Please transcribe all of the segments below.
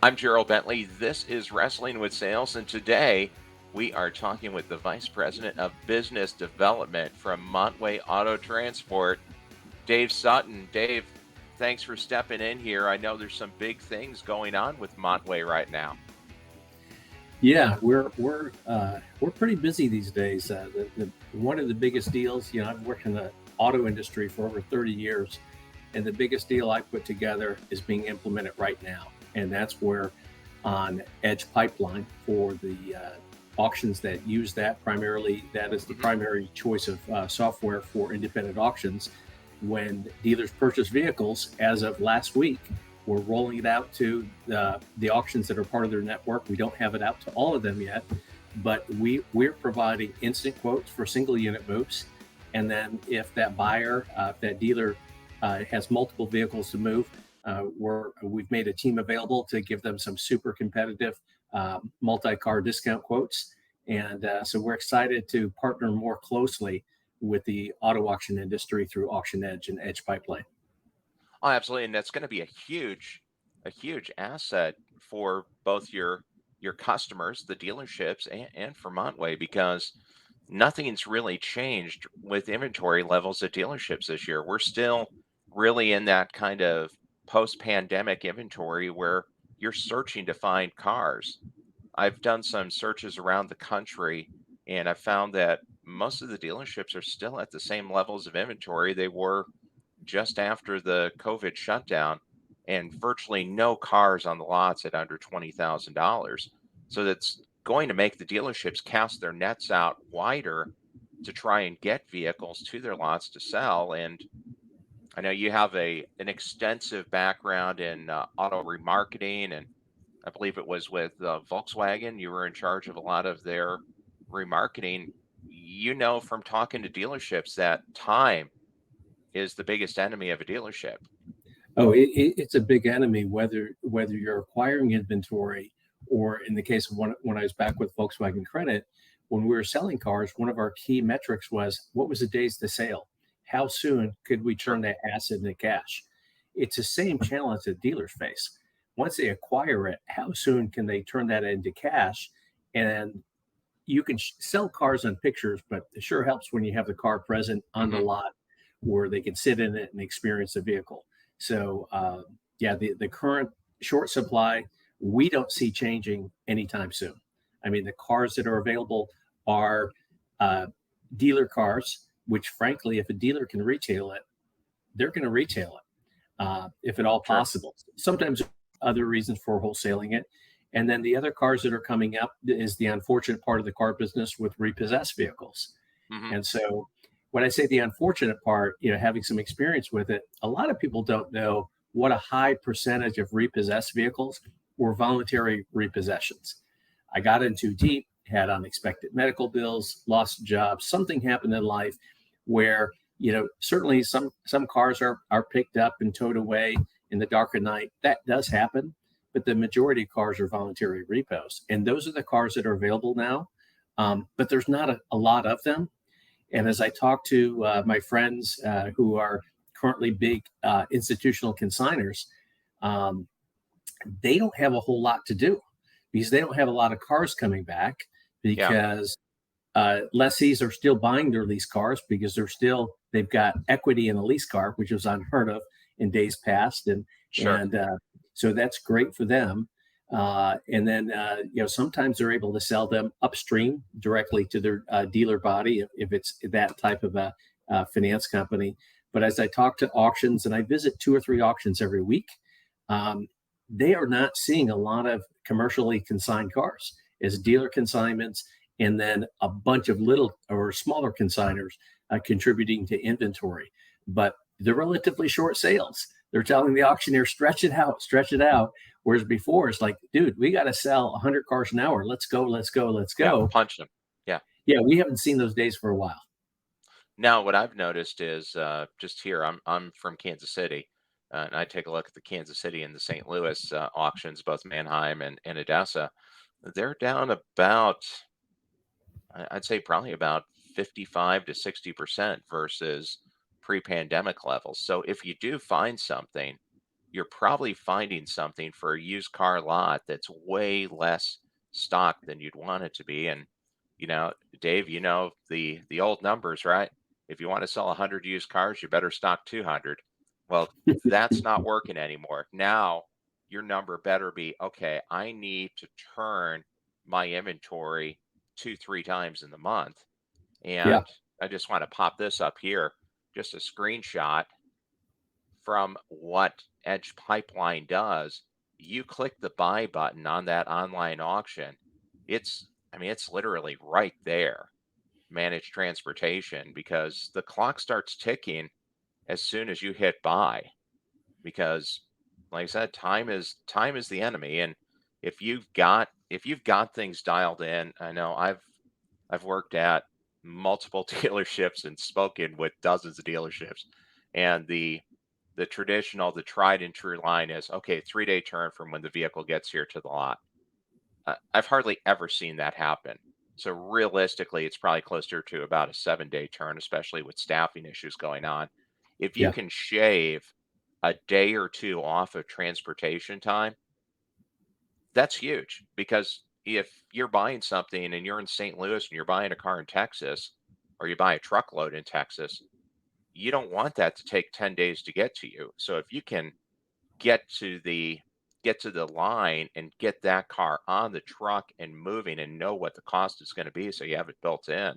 I'm Gerald Bentley. This is Wrestling with Sales, and today we are talking with the Vice President of Business Development from Montway Auto Transport, Dave Sutton. Dave, thanks for stepping in here. I know there's some big things going on with Montway right now. Yeah, we're pretty busy these days. One of the biggest deals, I've worked in the auto industry for over 30 years, and the biggest deal I put together is being implemented right now, and that's where on Edge Pipeline for the auctions that use that primarily, that is the primary choice of software for independent auctions. When dealers purchase vehicles, as of last week, we're rolling it out to the auctions that are part of their network. We don't have it out to all of them yet, but we're providing instant quotes for single unit moves. And then if that buyer, if that dealer has multiple vehicles to move, we've made a team available to give them some super competitive multi-car discount quotes. And so we're excited to partner more closely with the auto auction industry through Auction Edge and Edge Pipeline. Oh, absolutely, and that's going to be a huge asset for both your customers, the dealerships, and for Montway, because nothing's really changed with inventory levels at dealerships this year. We're still really in that kind of post-pandemic inventory where you're searching to find cars. I've done some searches around the country, and I found that most of the dealerships are still at the same levels of inventory they were just after the COVID shutdown, and virtually no cars on the lots at under $20,000. So that's going to make the dealerships cast their nets out wider to try and get vehicles to their lots to sell. And I know you have an extensive background in auto remarketing, and I believe it was with Volkswagen. You were in charge of a lot of their remarketing. You know from talking to dealerships that time is the biggest enemy of a dealership. Oh, it's a big enemy, whether you're acquiring inventory or in the case of when I was back with Volkswagen Credit, when we were selling cars, one of our key metrics was what was the days to sale? How soon could we turn that asset into cash? It's the same challenge that dealers face. Once they acquire it, how soon can they turn that into cash? And you can sell cars on pictures, but it sure helps when you have the car present on the lot where they can sit in it and experience the vehicle. So, the current short supply, we don't see changing anytime soon. I mean, the cars that are available are dealer cars, which frankly, if a dealer can retail it, they're going to retail it, if at all possible. Sometimes other reasons for wholesaling it. And then the other cars that are coming up is the unfortunate part of the car business with repossessed vehicles. And so when I say the unfortunate part, having some experience with it, a lot of people don't know what a high percentage of repossessed vehicles were voluntary repossessions. I got in too deep, had unexpected medical bills, lost jobs, something happened in life where, certainly some cars are picked up and towed away in the dark of night. That does happen, but the majority of cars are voluntary repos. And those are the cars that are available now. But there's not a lot of them. And as I talk to my friends who are currently big institutional consigners, they don't have a whole lot to do because they don't have a lot of cars coming back because lessees are still buying their lease cars because they've got equity in a lease car, which was unheard of in days past. And so that's great for them. And then, sometimes they're able to sell them upstream directly to their dealer body if it's that type of a finance company. But as I talk to auctions, and I visit 2 or 3 auctions every week, they are not seeing a lot of commercially consigned cars as dealer consignments, and then a bunch of little or smaller consigners contributing to inventory. But they're relatively short sales. They're telling the auctioneer, stretch it out. Whereas before, it's like, dude, we got to sell 100 cars an hour. Let's go. Yeah, punch them. Yeah, we haven't seen those days for a while. Now, what I've noticed is just here, I'm from Kansas City, and I take a look at the Kansas City and the St. Louis auctions, both Manheim and Odessa. They're down about, I'd say probably about 55 to 60% versus pre-pandemic levels. So if you do find something, you're probably finding something for a used car lot that's way less stock than you'd want it to be. And you know, Dave, you know the old numbers, right? If you want to sell 100 used cars, you better stock 200. Well, that's not working anymore. Now, your number better be okay. I need to turn my inventory 2, 3 times in the month. Yeah, And I just want to pop this up here, just a screenshot from what Edge Pipeline does. You click the buy button on that online auction. I mean, it's literally right there, managed transportation, because the clock starts ticking as soon as you hit buy. Because, like I said, time is the enemy. And if you've got things dialed in, I know I've worked at multiple dealerships and spoken with dozens of dealerships, and the tried and true line is okay, 3-day turn from when the vehicle gets here to the lot. I've hardly ever seen that happen. So realistically, it's probably closer to about a 7-day turn, especially with staffing issues going on. If you yeah, can shave a day or two off of transportation time, that's huge, because if you're buying something and you're in St. Louis and you're buying a car in Texas, or you buy a truckload in Texas, you don't want that to take 10 days to get to you. So if you can get to the get to the line and get that car on the truck and moving and know what the cost is going to be so you have it built in,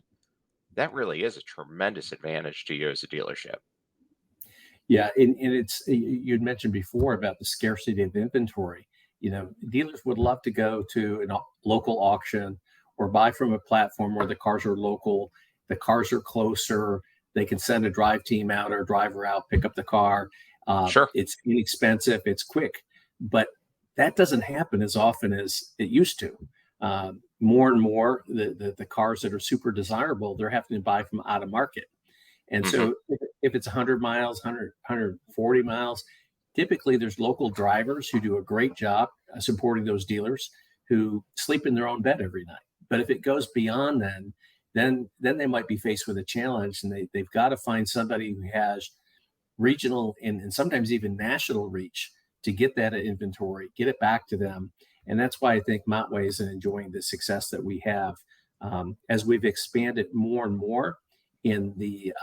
that really is a tremendous advantage to you as a dealership. yeah. And it's you'd mentioned before about the scarcity of inventory. Dealers would love to go to a local auction or buy from a platform where the cars are local, the cars are closer. They can send a drive team out or a driver out, pick up the car. Sure. It's inexpensive, it's quick, but that doesn't happen as often as it used to. More and more, the cars that are super desirable, they're having to buy from out of market. And Hmm. so if it's 100 miles, 140 miles, typically there's local drivers who do a great job supporting those dealers who sleep in their own bed every night. But if it goes beyond then they might be faced with a challenge, and they've got to find somebody who has regional and sometimes even national reach to get that inventory, get it back to them. And that's why I think Montway is enjoying the success that we have as we've expanded more and more in the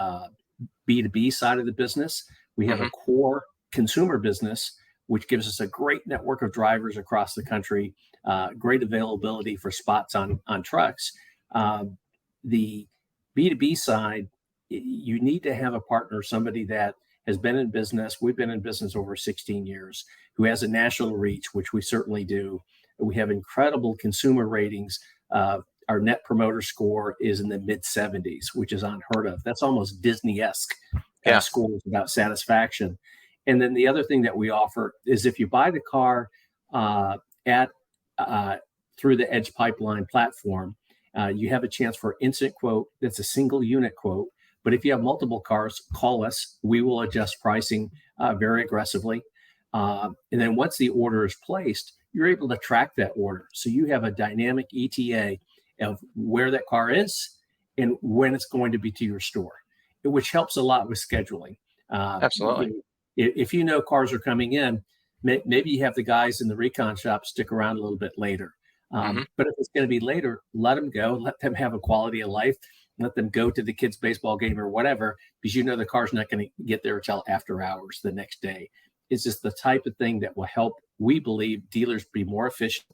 B2B side of the business. We have a Hmm. core consumer business, which gives us a great network of drivers across the country, great availability for spots on trucks. The B2B side, you need to have a partner, somebody that has been in business. We've been in business over 16 years, who has a national reach, which we certainly do. We have incredible consumer ratings. Our net promoter score is in the mid 70s, which is unheard of. That's almost Disney-esque Yeah. scores about satisfaction. And then the other thing that we offer is if you buy the car at through the Edge Pipeline platform, you have a chance for instant quote. That's a single unit quote. But if you have multiple cars, call us. We will adjust pricing very aggressively. And then once the order is placed, you're able to track that order. So you have a dynamic ETA of where that car is and when it's going to be to your store, which helps a lot with scheduling. Absolutely. If you know cars are coming in, maybe you have the guys in the recon shop stick around a little bit later. Hmm. But if it's going to be later, let them go. Let them have a quality of life. Let them go to the kids' baseball game or whatever, because you know the car's not going to get there until after hours the next day. It's just the type of thing that will help, we believe, dealers be more efficient,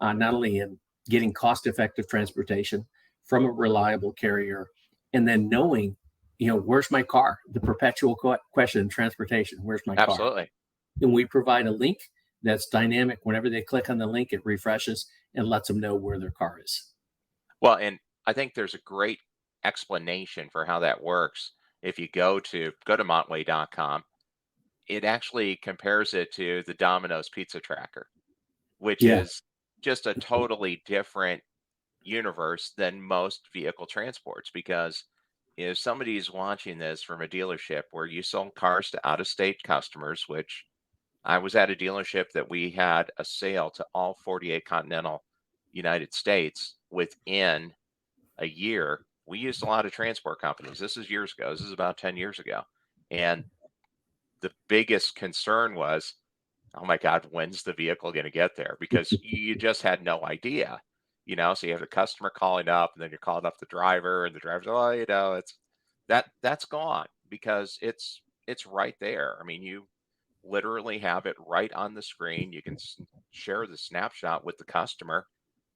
not only in getting cost-effective transportation from a reliable carrier, and then knowing, where's my car? The perpetual question in transportation: where's my car? Absolutely. And we provide a link that's dynamic. Whenever they click on the link, it refreshes and lets them know where their car is. Well, and I think there's a great explanation for how that works. If you go to montway.com, it actually compares it to the Domino's pizza tracker, which Yeah, is just a totally different universe than most vehicle transports. Because if somebody's watching this from a dealership where you sold cars to out of state customers, which I was at a dealership that we had a sale to all 48 continental United States within a year. We used a lot of transport companies. This is years ago. This is about 10 years ago. And the biggest concern was oh my God, when's the vehicle going to get there? Because you just had no idea, so you have the customer calling up and then you're calling up the driver and the driver's, oh, it's that's gone because it's right there. I mean, you literally have it right on the screen. You can share the snapshot with the customer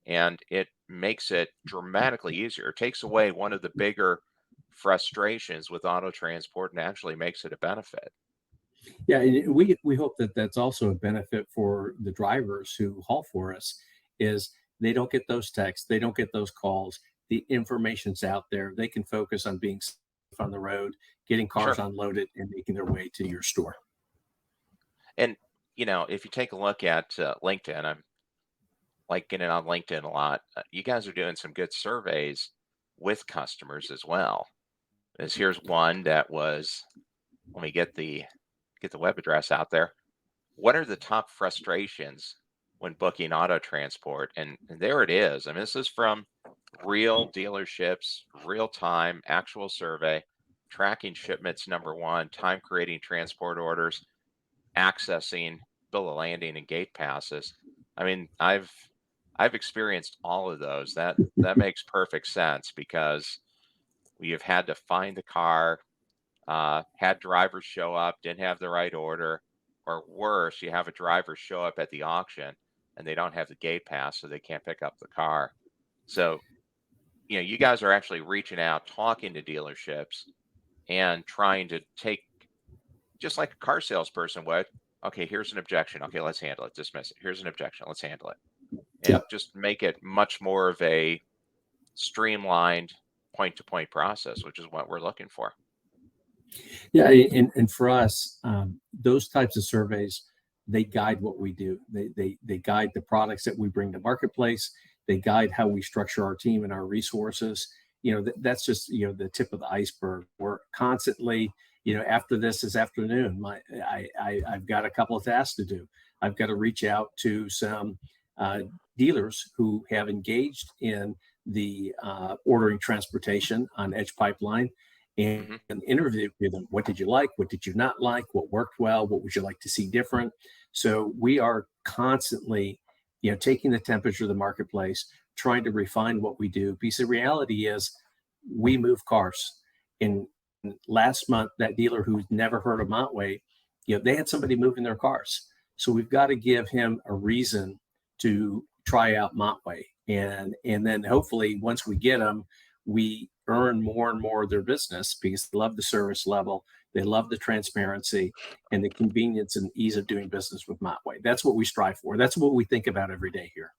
and it makes it dramatically easier. It takes away one of the bigger frustrations with auto transport and actually makes it a benefit. Yeah, and we hope that that's also a benefit for the drivers who haul for us. Is they don't get those texts, they don't get those calls. The information's out there. They can focus on being safe on the road, getting cars Sure. unloaded, and making their way to your store. And, if you take a look at LinkedIn, I'm like getting on LinkedIn a lot. You guys are doing some good surveys with customers as well. As here's one that was, let me get the web address out there. What are the top frustrations when booking auto transport? And there it is. I mean, this is from real dealerships, real time, actual survey, tracking shipments number one, time creating transport orders, accessing bill of landing and gate passes. I mean, I've experienced all of those. That makes perfect sense because we have had to find the car, had drivers show up, didn't have the right order, or worse, you have a driver show up at the auction and they don't have the gate pass, so they can't pick up the car. So, you guys are actually reaching out, talking to dealerships, and trying to take, just like a car salesperson would. Okay, here's an objection. Okay, let's handle it. Dismiss it. Here's an objection. Let's handle it. And Yep. just make it much more of a streamlined point to point process, which is what we're looking for. Yeah, and for us, those types of surveys, they guide what we do. They guide the products that we bring to marketplace. They guide how we structure our team and our resources. That's just the tip of the iceberg. We're constantly, after this afternoon, I've got a couple of tasks to do. I've got to reach out to some dealers who have engaged in the ordering transportation on Edge Pipeline and Hmm. interview them. What did you like? What did you not like? What worked well? What would you like to see different? So we are constantly, taking the temperature of the marketplace, trying to refine what we do. Because the reality is, we move cars. In last month, that dealer who's never heard of Montway, they had somebody moving their cars. So we've got to give him a reason to try out Montway, and then hopefully once we get them, we earn more and more of their business because they love the service level, they love the transparency, and the convenience and ease of doing business with Montway. That's what we strive for. That's what we think about every day here.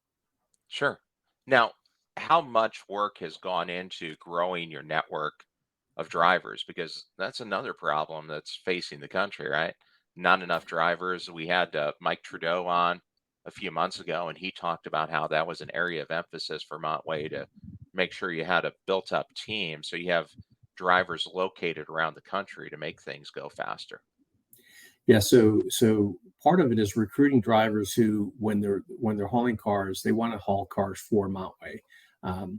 Sure. Now, how much work has gone into growing your network of drivers? Because that's another problem that's facing the country, right? Not enough drivers. We had Mike Trudeau on a few months ago, and he talked about how that was an area of emphasis for Montway to make sure you had a built up team so you have drivers located around the country to make things go faster. Yeah, so part of it is recruiting drivers who, when they're hauling cars, they want to haul cars for Montway.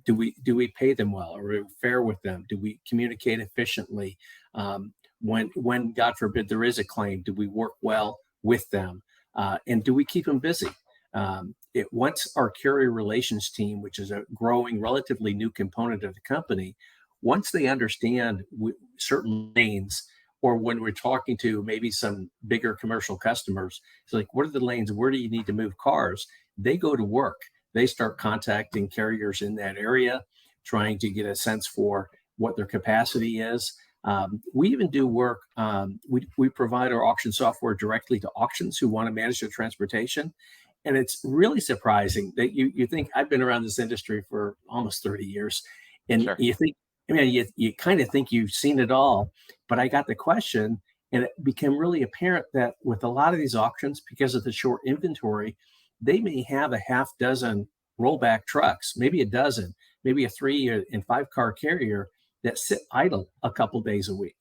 Do we pay them well? Are we fair with them? Do we communicate efficiently? When God forbid there is a claim, do we work well with them? And do we keep them busy? Once our carrier relations team, which is a growing, relatively new component of the company, once they understand certain lanes, or when we're talking to maybe some bigger commercial customers, it's like, what are the lanes? Where do you need to move cars? They go to work. They start contacting carriers in that area, trying to get a sense for what their capacity is. We even do work. We provide our auction software directly to auctions who want to manage their transportation. And it's really surprising that you think I've been around this industry for almost 30 years. And Sure. you think, I mean, you kind of think you've seen it all. But I got the question, and it became really apparent that with a lot of these auctions, because of the short inventory, they may have a half dozen rollback trucks, maybe a dozen, maybe a 3 and 5 car carrier that sit idle a couple days a week.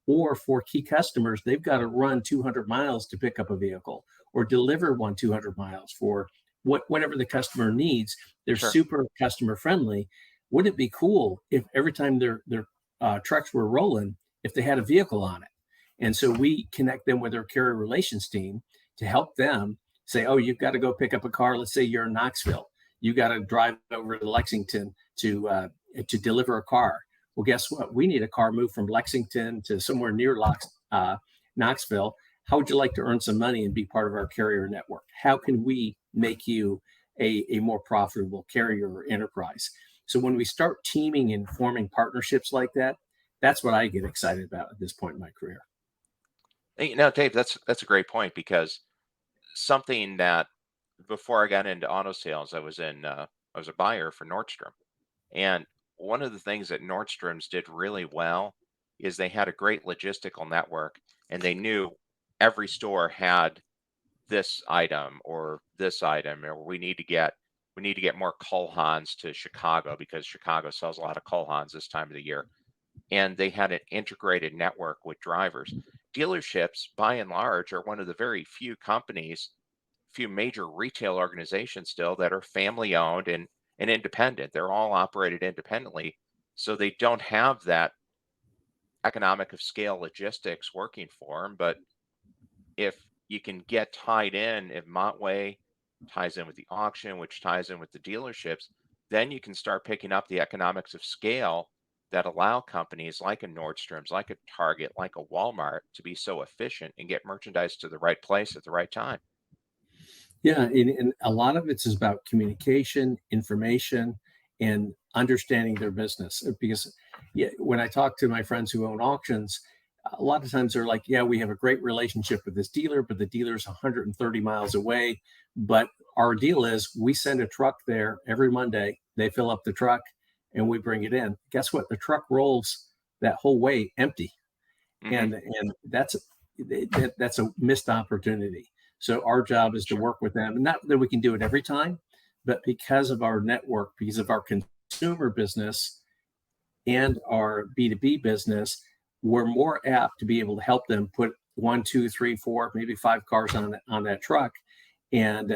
Or for key customers, they've got to run 200 miles to pick up a vehicle or deliver 200 miles for whatever the customer needs. They're Sure. super customer friendly. Wouldn't it be cool if every time their trucks were rolling, if they had a vehicle on it? And so we connect them with our carrier relations team, to help them say, oh, you've got to go pick up a car. Let's say you're in Knoxville. You got to drive over to Lexington to deliver a car. Well, guess what? We need a car moved from Lexington to somewhere near Knoxville. How would you like to earn some money and be part of our carrier network? How can we make you a more profitable carrier or enterprise? So when we start teaming and forming partnerships like that, that's what I get excited about at this point in my career. Dave, that's a great point because something that before I got into auto sales, I was a buyer for Nordstrom. And one of the things that Nordstrom's did really well is they had a great logistical network and they knew every store had this item or this item, or we need to get more Culhans to Chicago because Chicago sells a lot of Culhans this time of the year. And they had an integrated network with drivers. Dealerships, by and large, are one of the very few major retail organizations still that are family owned and independent. They're all operated independently. So they don't have that economic of scale logistics working for them. But if you can get tied in, if Montway ties in with the auction, which ties in with the dealerships, then you can start picking up the economics of scale that allow companies like a Nordstrom's, like a Target, like a Walmart to be so efficient and get merchandise to the right place at the right time. Yeah, and a lot of it's about communication, information, and understanding their business. Because yeah, when I talk to my friends who own auctions, a lot of times they're like, "Yeah, we have a great relationship with this dealer, but the dealer's 130 miles away. But our deal is we send a truck there every Monday. They fill up the truck, and we bring it in. Guess what? The truck rolls that whole way empty, Hmm. and that's a missed opportunity. So our job is to Sure. work with them, and not that we can do it every time, but because of our network, because of our consumer business and our B2B business, we're more apt to be able to help them put one, two, three, four, maybe five cars on that truck, and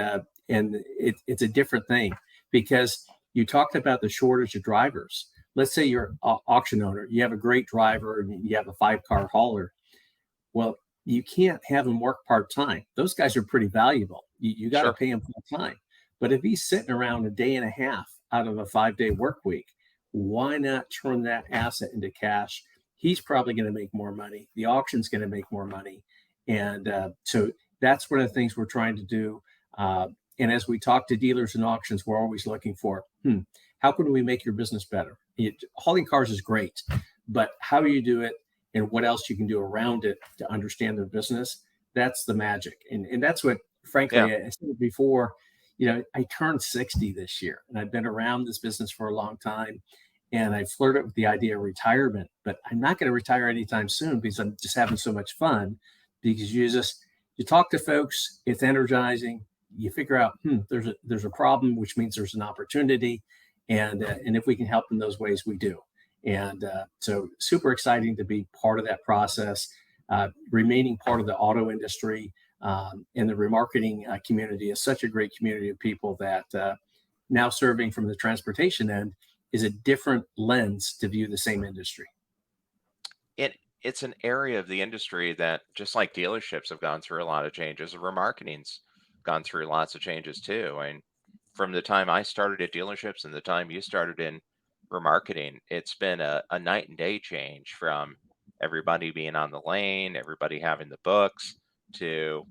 it's a different thing because you talked about the shortage of drivers. Let's say you're an auction owner, you have a great driver, and you have a five-car hauler. Well, you can't have him work part time. Those guys are pretty valuable. You got to Sure. pay him full time. But if he's sitting around a day and a half out of a 5 day work week, why not turn that asset into cash? He's probably going to make more money. The auction's going to make more money. And so that's one of the things we're trying to do. And as we talk to dealers and auctions, we're always looking for, how can we make your business better? Hauling cars is great, but how you do it and what else you can do around it to understand their business, that's the magic. And that's what, Yeah. frankly, I said before, I turned 60 this year and I've been around this business for a long time. And I flirted with the idea of retirement, but I'm not going to retire anytime soon because I'm just having so much fun. Because you talk to folks, it's energizing. You figure out there's a problem, which means there's an opportunity, and if we can help in those ways, we do. And so super exciting to be part of that process, remaining part of the auto industry, and the remarketing community is such a great community of people that now serving from the transportation end is a different lens to view the same industry. It's an area of the industry that just like dealerships have gone through a lot of changes, remarketing's gone through lots of changes too. And from the time I started at dealerships and the time you started in remarketing, it's been a night and day change from everybody being on the lane, everybody having the books, to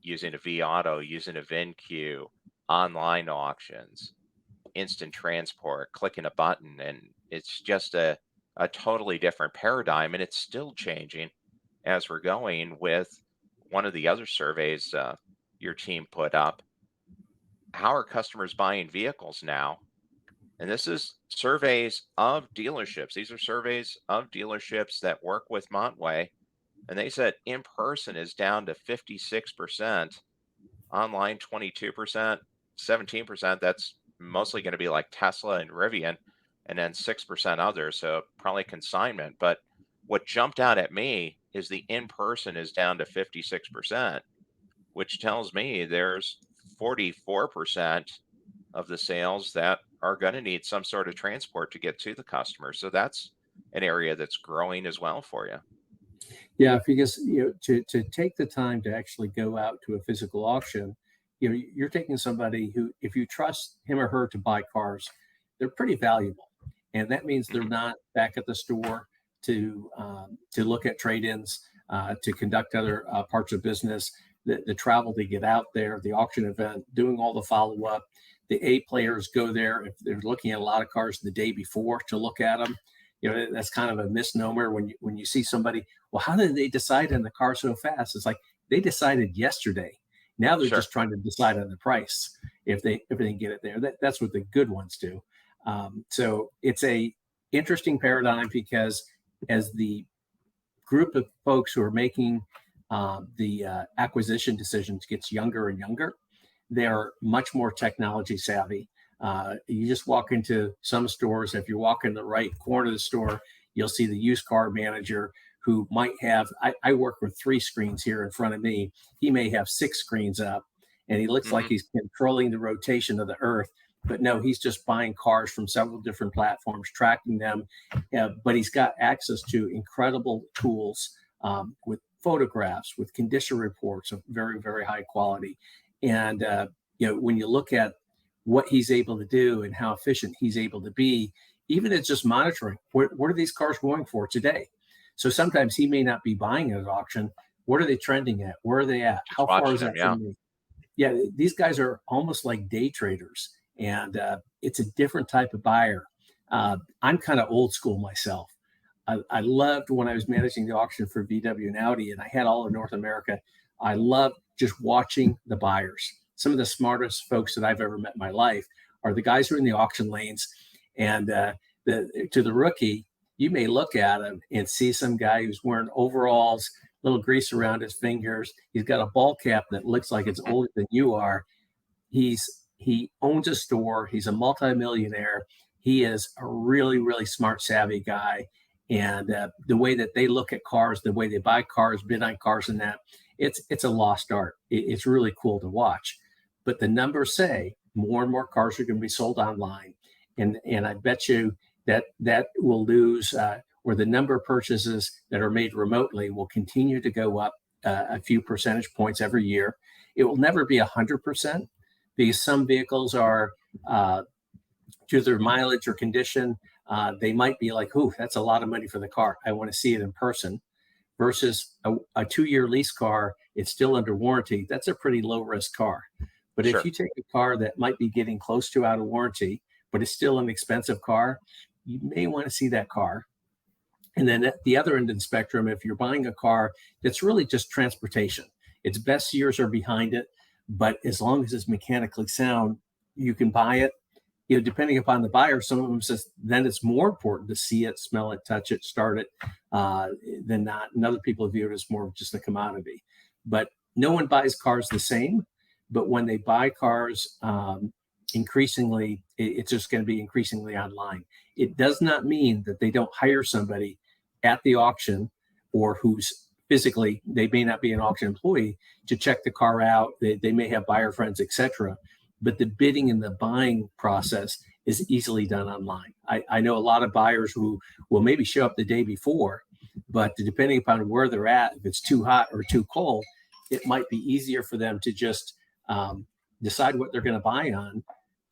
using a V Auto, using a VIN queue, online auctions, instant transport, clicking a button, and it's just a totally different paradigm, and it's still changing as we're going with one of the other surveys your team put up. How are customers buying vehicles now? And this is surveys of dealerships. These are surveys of dealerships that work with Montway, and they said in person is down to 56%, online 22%, 17%. That's mostly going to be like Tesla and Rivian, and then 6% others. So probably consignment. But what jumped out at me is the in person is down to 56%, which tells me there's 44% of the sales that are going to need some sort of transport to get to the customer. So that's an area that's growing as well for you. Yeah, because to take the time to actually go out to a physical auction, you're taking somebody who, if you trust him or her to buy cars, they're pretty valuable, and that means they're Hmm. not back at the store to look at trade-ins, to conduct other parts of business, the travel to get out there, the auction event, doing all the follow-up. The A players go there if they're looking at a lot of cars the day before to look at them. That's kind of a misnomer when you see somebody, well, how did they decide on the car so fast? It's like they decided yesterday. Now they're Sure. just trying to decide on the price if they can get it there. That's what the good ones do. So it's a interesting paradigm because as the group of folks who are making the acquisition decisions gets younger and younger, they're much more technology savvy. You just walk into some stores. If you walk in the right corner of the store, you'll see the used car manager who might have. I work with 3 screens here in front of me. He may have 6 screens up, and he looks like Hmm. he's controlling the rotation of the earth. But no, he's just buying cars from several different platforms, tracking them. But he's got access to incredible tools with photographs, with condition reports of very, very high quality. And when you look at what he's able to do and how efficient he's able to be, even it's just monitoring what are these cars going for today. So sometimes he may not be buying at an auction. What are they trending at? Where are they at? Just How far is watching them. that Yeah. from me? Yeah, these guys are almost like day traders, and it's a different type of buyer. I'm kind of old school myself. I loved when I was managing the auction for VW and Audi, and I had all of North America. I loved just watching the buyers. Some of the smartest folks that I've ever met in my life are the guys who are in the auction lanes. And to the rookie, you may look at him and see some guy who's wearing overalls, little grease around his fingers. He's got a ball cap that looks like it's older than you are. He owns a store. He's a multimillionaire. He is a really, really smart, savvy guy. And the way that they look at cars, the way they buy cars, bid on cars, and that it's a lost art. It's really cool to watch. But the numbers say more and more cars are going to be sold online, and I bet you that will lose, or the number of purchases that are made remotely will continue to go up a few percentage points every year. It will never be 100% because some vehicles are to their mileage or condition. They might be like, "Ooh, that's a lot of money for the car. I want to see it in person." Versus a 2-year lease car, it's still under warranty. That's a pretty low risk car. But if Sure. you take a car that might be getting close to out of warranty, but it's still an expensive car, you may want to see that car. And then at the other end of the spectrum, if you're buying a car that's really just transportation, its best years are behind it, but as long as it's mechanically sound, you can buy it. Depending upon the buyer, some of them says then it's more important to see it, smell it, touch it, start it, than not. And other people view it as more of just a commodity. But no one buys cars the same. But when they buy cars, increasingly, it's just going to be increasingly online. It does not mean that they don't hire somebody at the auction or who's physically, they may not be an auction employee to check the car out. They may have buyer friends, etc. But the bidding and the buying process is easily done online. I know a lot of buyers who will maybe show up the day before, but depending upon where they're at, if it's too hot or too cold, it might be easier for them to just decide what they're going to buy on,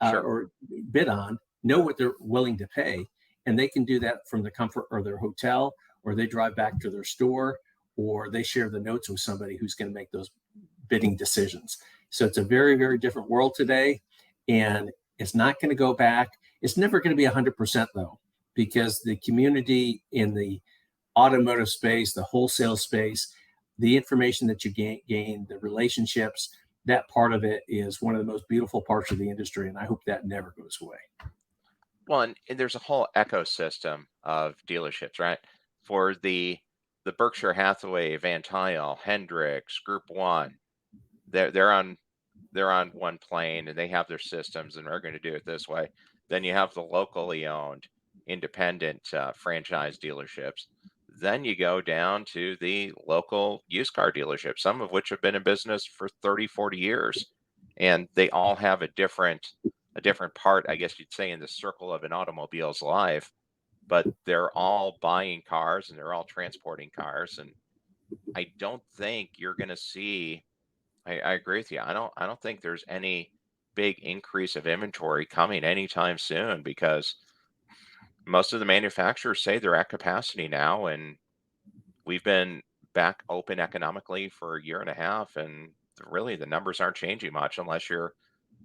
Sure. or bid on, know what they're willing to pay, and they can do that from the comfort of their hotel, or they drive back to their store, or they share the notes with somebody who's going to make those bidding decisions. So it's a very, very different world today, and it's not going to go back. It's never going to be 100% though, because the community in the automotive space, the wholesale space, the information that you gain, the relationships, that part of it is one of the most beautiful parts of the industry, and I hope that never goes away. Well, and there's a whole ecosystem of dealerships, right? For the Berkshire Hathaway, Van Tile, Hendricks, Group One, they're on one plane and they have their systems and they're going to do it this way. Then you have the locally owned independent franchise dealerships. Then you go down to the local used car dealerships, some of which have been in business for 30, 40 years. And they all have a different part, I guess you'd say, in the circle of an automobile's life. but they're all buying cars and they're all transporting cars. And I don't think you're going to see. I agree with you. I don't think there's any big increase of inventory coming anytime soon because most of the manufacturers say they're at capacity now, and we've been back open economically for a year and a half, and really the numbers aren't changing much unless you're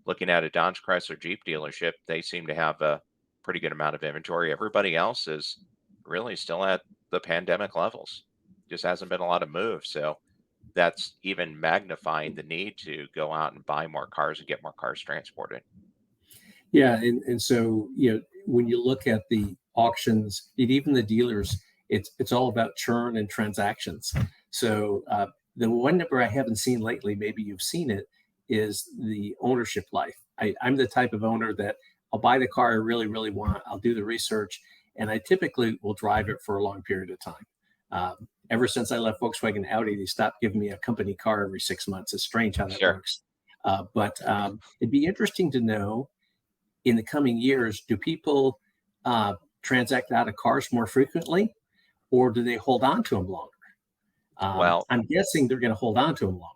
looking at a Dodge Chrysler Jeep dealership. They seem to have a pretty good amount of inventory. Everybody else is really still at the pandemic levels. Just hasn't been a lot of move. So that's even magnifying the need to go out and buy more cars and get more cars transported. Yeah, and so when you look at the auctions and even the dealers, it's all about churn and transactions. So the one number I haven't seen lately, maybe you've seen it, is the ownership life. I'm the type of owner that I'll buy the car I really, really want. I'll do the research, and I typically will drive it for a long period of time. Ever since I left Volkswagen Audi, they stopped giving me a company car every 6 months. It's strange how that Sure. works. But it'd be interesting to know in the coming years, do people transact out of cars more frequently, or do they hold on to them longer? Well, I'm guessing they're going to hold on to them longer.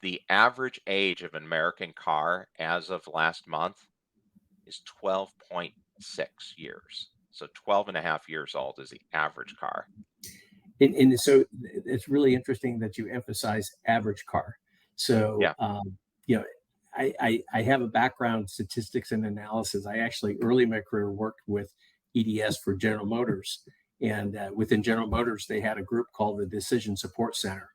the average age of an American car as of last month is 12.6 years. So 12 and a half years old is the average car. And so it's really interesting that you emphasize average car. So, Yeah. you know, I have a background in statistics and analysis. I actually early in my career worked with EDS for General Motors, and within General Motors they had a group called the Decision Support Center,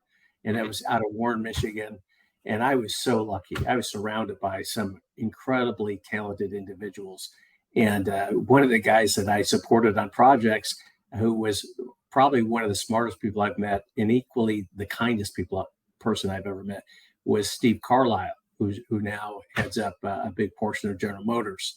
and that Hmm. was out of Warren, Michigan. And I was so lucky. I was surrounded by some incredibly talented individuals. And one of the guys that I supported on projects, who was probably one of the smartest people I've met, and equally the kindest person I've ever met, was Steve Carlisle, who now heads up a big portion of General Motors.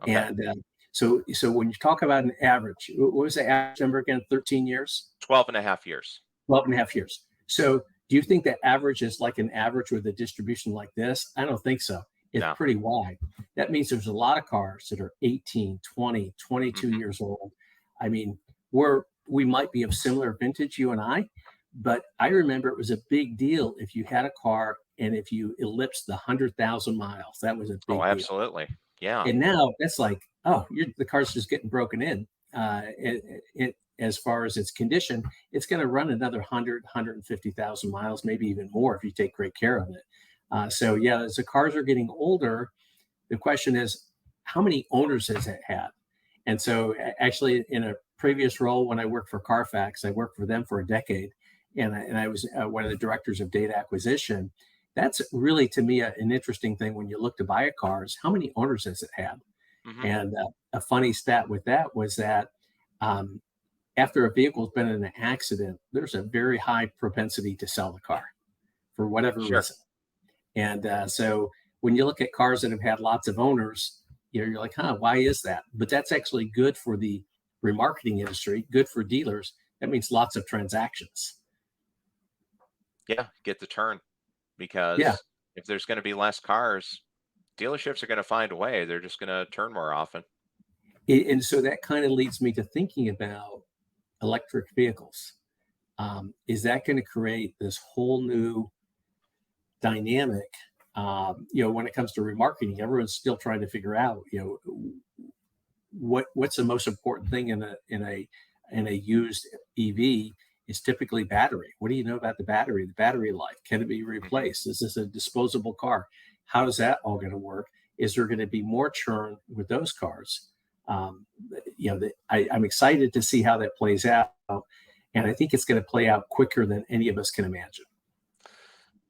Okay. And so when you talk about an average, what was the average number again? 13 years, 12 and a half years. 12 and a half years. So do you think that average is like an average with a distribution like this? I don't think so. It's No. pretty wide. That means there's a lot of cars that are 18, 20, 22 Hmm. years old. I mean, we might be of similar vintage, you and I, but I remember it was a big deal if you had a car and if you ellipsed the 100,000 miles. That was a Oh, big deal. absolutely. Yeah. And now that's like, oh, the car's just getting broken in. As far as its condition, it's going to run another 150,000 miles, maybe even more if you take great care of it. So yeah, as the cars are getting older, the question is, how many owners has it had? And so actually in a previous role, when I worked for Carfax, I worked for them for a decade, and I was one of the directors of data acquisition. That's really, to me, an interesting thing when you look to buy a car is how many owners has it had? Hmm. And a funny stat with that was that um, after a vehicle's been in an accident, there's a very high propensity to sell the car for whatever Sure. reason. And so when you look at cars that have had lots of owners, you're like, huh, why is that? But that's actually good for the remarketing industry, good for dealers. That means lots of transactions. Yeah. Get the turn Yeah. because if there's going to be less cars, dealerships are going to find a way. They're just going to turn more often. And so that kind of leads me to thinking about electric vehicles. Is that going to create this whole new dynamic? When it comes to remarketing, everyone's still trying to figure out, what's the most important thing in a used EV is typically battery. What do you know about the battery life? Can it be Hmm. replaced? Is this a disposable car? How is that all going to work? Is there going to be more churn with those cars? Um, I'm excited to see how that plays out, and I think it's going to play out quicker than any of us can imagine.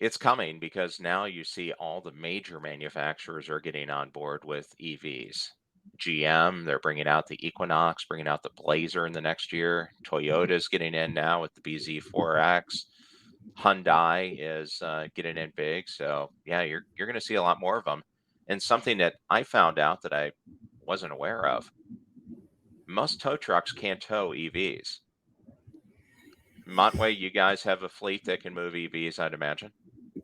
It's coming because now you see all the major manufacturers are getting on board with EVs. GM, they're bringing out the Equinox, bringing out the Blazer in the next year. Toyota's getting in now with the BZ4X. Hyundai is getting in big. So yeah, you're going to see a lot more of them. And something that I found out that I wasn't aware of: most tow trucks can't tow EVs. Montway, you guys have a fleet that can move EVs, I'd imagine.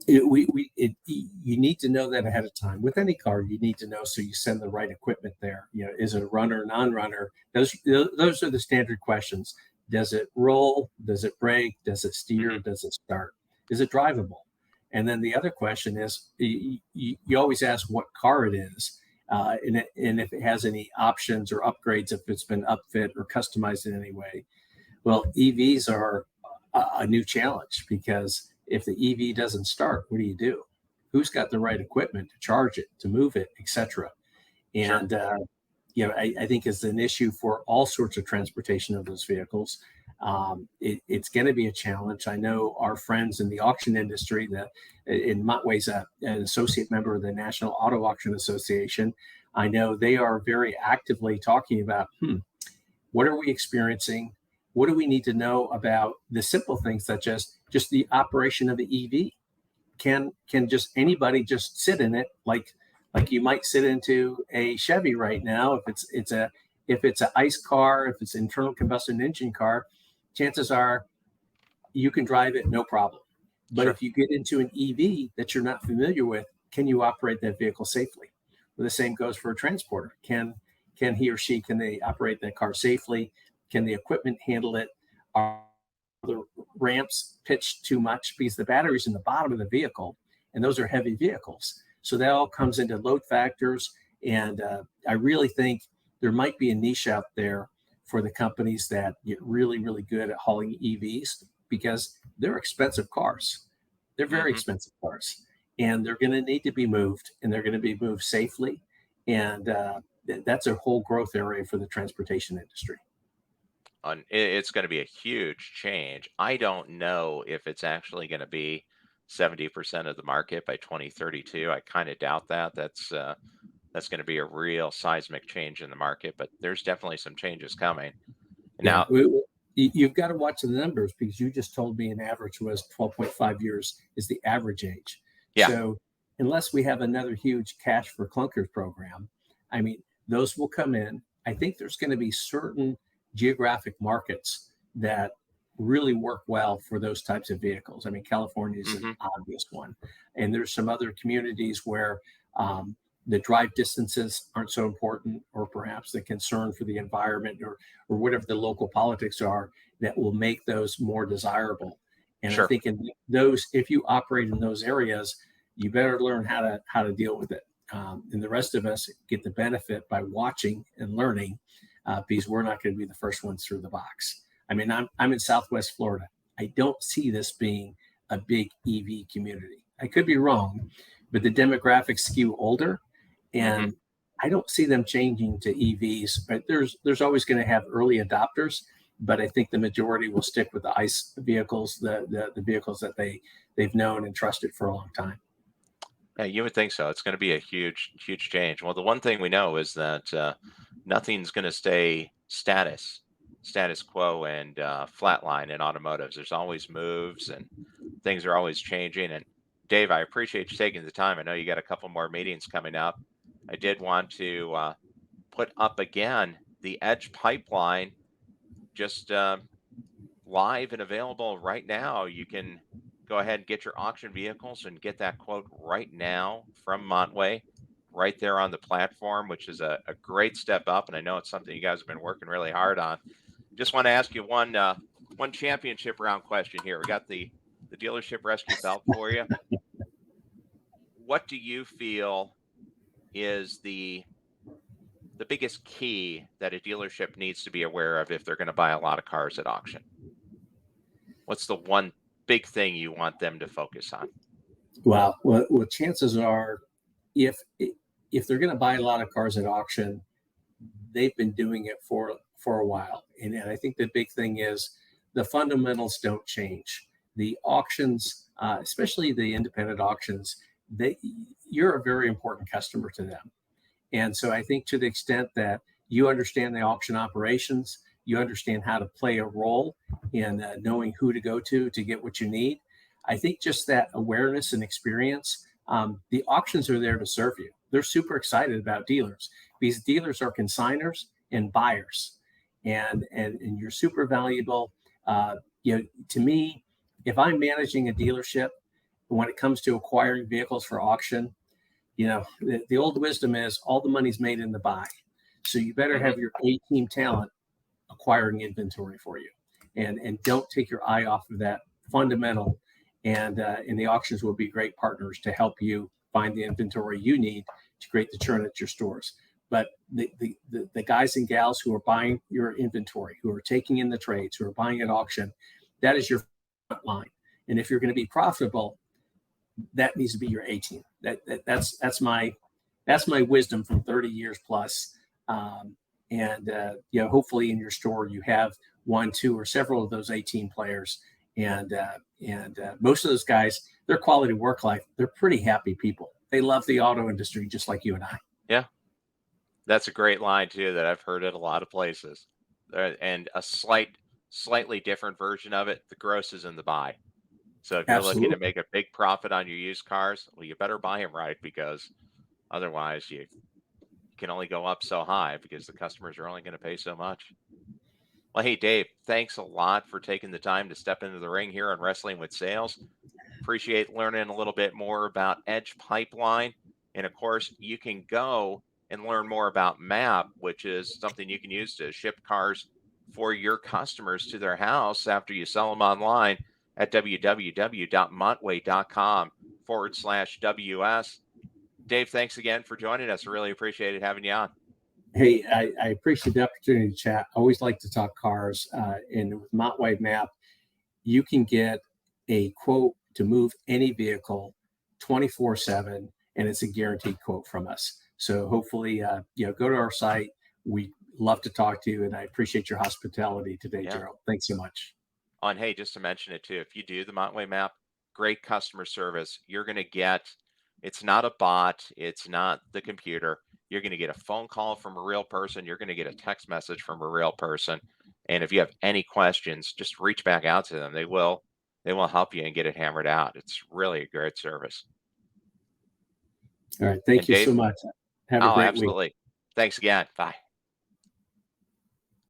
You need to know that ahead of time. With any car, you need to know, so you send the right equipment there. Is it a runner, non-runner? Those are the standard questions. Does it roll? Does it brake? Does it steer? Mm-hmm. Does it start? Is it drivable? And then the other question is, you always ask what car it is, and if it has any options or upgrades, if it's been upfit or customized in any way. Well, EVs are a new challenge, because if the EV doesn't start, what do you do? Who's got the right equipment to charge it, to move it, etc.? Sure. And I think it's an issue for all sorts of transportation of those vehicles. It's going to be a challenge. I know our friends in the auction industry, that in Montway's an associate member of the National Auto Auction Association. I know they are very actively talking about, what are we experiencing? What do we need to know about the simple things, such as just the operation of the EV? Can just anybody just sit in it like you might sit into a Chevy right now? If it's an ICE car, if it's an internal combustion engine car, chances are you can drive it no problem. But Sure. if you get into an EV that you're not familiar with, can you operate that vehicle safely? Well, the same goes for a transporter. Can he or she, can they operate that car safely? Can the equipment handle it? Are the ramps pitched too much? Because the battery's in the bottom of the vehicle, and those are heavy vehicles. So that all comes into load factors. And I really think there might be a niche out there for the companies that get really, really good at hauling EVs, because they're expensive cars. They're very Mm-hmm. expensive cars, and they're going to need to be moved, and they're going to be moved safely. And that's a whole growth area for the transportation industry. It's going to be a huge change. I don't know if it's actually going to be 70% of the market by 2032. I kind of doubt that. That's going to be a real seismic change in the market, but there's definitely some changes coming. Yeah, Now, you've got to watch the numbers, because you just told me an average was 12.5 years is the average age. yeah, So unless we have another huge cash for clunkers program, I mean, those will come in. I think there's going to be certain geographic markets that really work well for those types of vehicles. I mean, California is an hmm, obvious one. And there's some other communities where the drive distances aren't so important, or perhaps the concern for the environment, or whatever the local politics are, that will make those more desirable. And I sure. think in those, if you operate in those areas, you better learn how to deal with it. And the rest of us get the benefit by watching and learning, because we're not going to be the first ones through the box. I mean, I'm in Southwest Florida. I don't see this being a big EV community. I could be wrong, but the demographics skew older, Hmm. and I don't see them changing to EVs. But there's always going to have early adopters, but I think the majority will stick with the ICE vehicles, the vehicles that they've known and trusted for a long time. Yeah, you would think so. It's going to be a huge, huge change. Well, the one thing we know is that nothing's going to stay status quo and flatline in automotives. There's always moves, and things are always changing. And Dave, I appreciate you taking the time. I know you got a couple more meetings coming up. I did want to put up again the Edge pipeline, just live and available right now. You can go ahead and get your auction vehicles and get that quote right now from Montway, right there on the platform, which is a great step up. And I know it's something you guys have been working really hard on. Just want to ask you one championship round question here. We got the dealership rescue belt for you. What do you feel is the biggest key that a dealership needs to be aware of if they're going to buy a lot of cars at auction? What's the one big thing you want them to focus on? Well, chances are, if if they're going to buy a lot of cars at auction, they've been doing it for a while. And I think the big thing is the fundamentals don't change. The auctions, especially the independent auctions, you're a very important customer to them. And so I think, to the extent that you understand the auction operations, you understand how to play a role in knowing who to go to get what you need. I think just that awareness and experience, the auctions are there to serve you. They're super excited about dealers, because dealers are consigners and buyers, and you're super valuable. To me, if I'm managing a dealership, when it comes to acquiring vehicles for auction, the old wisdom is all the money's made in the buy. So you better Hmm. have your A team talent acquiring inventory for you, and don't take your eye off of that fundamental. And the auctions will be great partners to help you find the inventory you need to create the churn at your stores. But the guys and gals who are buying your inventory, who are taking in the trades, who are buying at auction, that is your front line. And if you're going to be profitable, that needs to be your A team. That's my wisdom from 30 years plus. And hopefully in your store you have one, two, or several of those A team players. And most of those guys, their quality of work life, they're pretty happy people. They love the auto industry just like you and I. Yeah, that's a great line too that I've heard at a lot of places. And a slightly different version of it, the gross is in the buy. So if you're looking to Absolutely. make a big profit on your used cars, well, you better buy them right, because otherwise you can only go up so high because the customers are only going to pay so much. Well, hey, Dave, thanks a lot for taking the time to step into the ring here on Wrestling with Sales. Appreciate learning a little bit more about Edge Pipeline. And of course, you can go and learn more about M.A.P, which is something you can use to ship cars for your customers to their house after you sell them online at www.montway.com/WS. Dave, thanks again for joining us. Really appreciated having you on. Hey, I appreciate the opportunity to chat. I always like to talk cars. And with Montway M.A.P, you can get a quote to move any vehicle 24/7, and it's a guaranteed quote from us. So hopefully, go to our site. We love to talk to you, and I appreciate your hospitality today, Yeah. Gerald. Thanks so much. And hey, just to mention it too, if you do the Montway M.A.P, great customer service. You're going to get, it's not a bot, it's not the computer. You're going to get a phone call from a real person. You're going to get a text message from a real person. And if you have any questions, just reach back out to them. They will help you and get it hammered out. It's really a great service. All right. Thank And you so Dave, much. Have a oh, great week. absolutely. Thanks again. Bye.